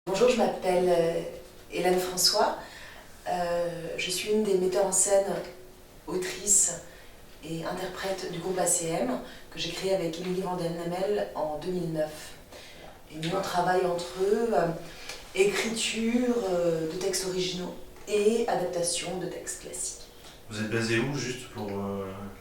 Bonjour, je m'appelle Hélène François. Je suis une des metteurs en scène, autrices et interprètes du groupe ACM que j'ai créé avec Émilie Vandenamel en 2009. Et nous, on travaille entre eux écriture de textes originaux et adaptation de textes classiques. Vous êtes basé où, juste pour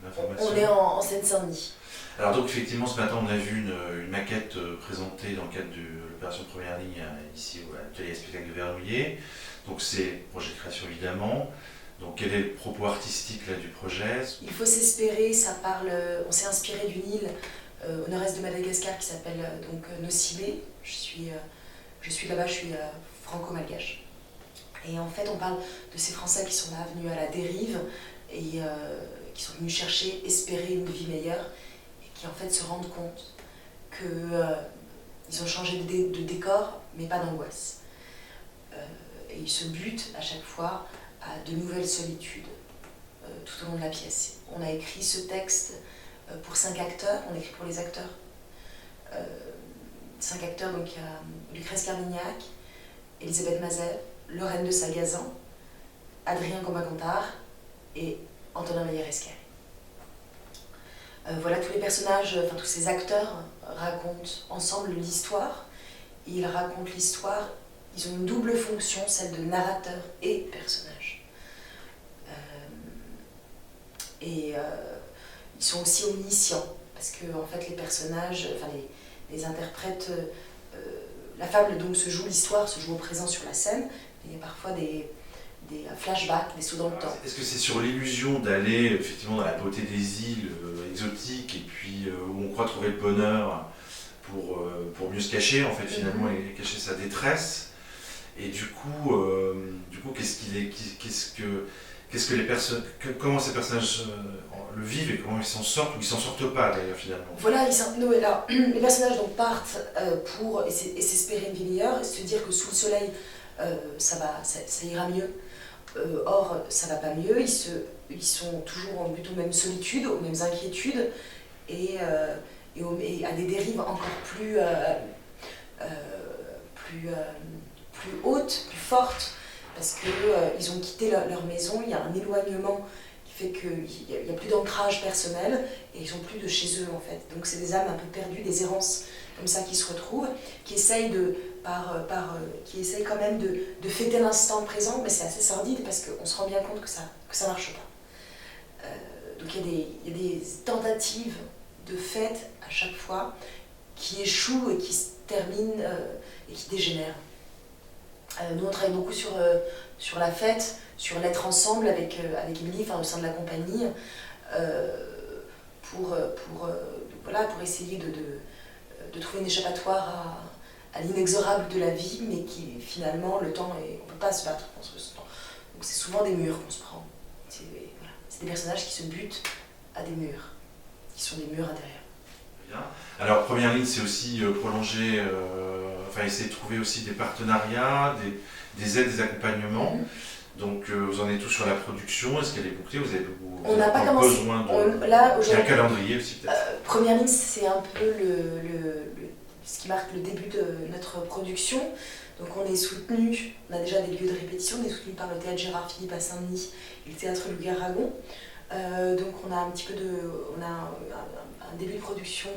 l'information? On est en Seine-Saint-Denis. Alors donc effectivement ce matin on a vu une maquette présentée dans le cadre de l'opération Première Ligne ici à l'atelier spectacle de Verrouillé. Donc c'est projet de création évidemment. Donc quel est le propos artistique là, du projet? Il faut s'espérer, ça parle. On s'est inspiré d'une île au nord-est de Madagascar qui s'appelle donc Nocibé. Je suis là-bas, je suis franco-malgache. Et en fait on parle de ces Français qui sont là venus à la dérive et qui sont venus chercher, espérer une vie meilleure, qui en fait se rendent compte qu'ils ont changé de décor, mais pas d'angoisse. Et ils se butent à chaque fois à de nouvelles solitudes tout au long de la pièce. On a écrit ce texte pour 5 acteurs, on écrit pour les acteurs. 5 acteurs, donc il y a Lucrèce Carmignac, Elisabeth Mazel, Lorraine de Sagazan, Adrien Combacantard et Antonin Meyer-Escalé. Voilà, tous les personnages, enfin tous ces acteurs racontent ensemble l'histoire. Ils racontent l'histoire, ils ont une double fonction, celle de narrateur et personnage. Ils sont aussi omniscients, parce que en fait les personnages, enfin les interprètes, la fable donc se joue, l'histoire se joue au présent sur la scène, il y a parfois des flashbacks, des sauts dans le temps. Est-ce que c'est sur l'illusion d'aller effectivement dans la beauté des îles exotiques et puis où on croit trouver le bonheur pour mieux se cacher en fait finalement et cacher sa détresse? Et du coup comment ces personnages le vivent et comment ils s'en sortent ou ils s'en sortent pas d'ailleurs finalement? Voilà, les personnages donc partent pour s'espérer une vie meilleure, se dire que sous le soleil ça ira mieux. Or, ça va pas mieux, ils sont toujours en but aux mêmes solitudes, aux mêmes inquiétudes et à des dérives encore plus hautes, plus fortes, parce qu'ils ont quitté leur maison, il y a un éloignement qui fait qu'il n'y a plus d'ancrage personnel et ils n'ont plus de chez eux en fait. Donc c'est des âmes un peu perdues, des errances comme ça qui se retrouvent, qui essayent quand même de fêter l'instant présent, mais c'est assez sordide parce qu'on se rend bien compte que ça marche pas. Donc il y a des tentatives de fête à chaque fois qui échouent et qui se terminent et qui dégénèrent. Nous on travaille beaucoup sur la fête, sur l'être ensemble avec Émilie, au sein de la compagnie, pour essayer de trouver une échappatoire à l'inexorable de la vie, mais qui finalement, le temps, on ne peut pas se battre contre ce temps. Donc c'est souvent des murs qu'on se prend. C'est des personnages qui se butent à des murs, qui sont des murs intérieurs. Bien. Alors Première Ligne c'est aussi prolonger, essayer de trouver aussi des partenariats, des aides, des accompagnements. Donc vous en êtes tous sur la production, est-ce qu'elle est bouclée? Vous avez besoin il y a un calendrier aussi peut-être? Première Ligne c'est un peu ce qui marque le début de notre production. Donc on est soutenu, on a déjà des lieux de répétition, on est soutenu par le théâtre Gérard Philippe à Saint-Denis et le théâtre Louis Aragon. Donc on a un début de production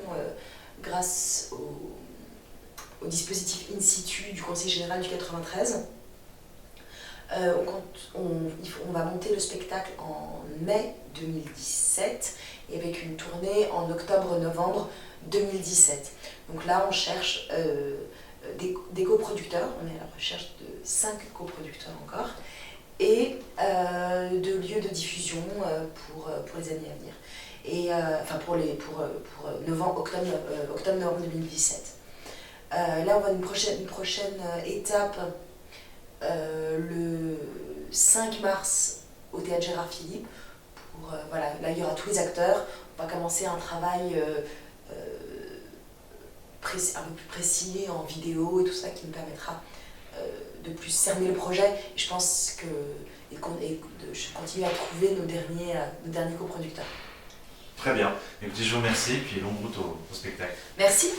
grâce au dispositif in situ du Conseil général du 93. On va monter le spectacle en mai 2017 et avec une tournée en octobre-novembre 2017. Donc là, on cherche des coproducteurs, on est à la recherche de 5 coproducteurs encore, et de lieux de diffusion pour les années à venir. Et pour octobre-novembre 2017. Là, on va une prochaine étape le 5 mars au théâtre Gérard Philippe. Là, il y aura tous les acteurs. On va commencer un travail un peu plus précis en vidéo et tout ça qui nous permettra de plus cerner le projet. Et je pense de continuer à trouver nos derniers coproducteurs. Très bien. Écoutez, je vous remercie et puis longue route au spectacle. Merci.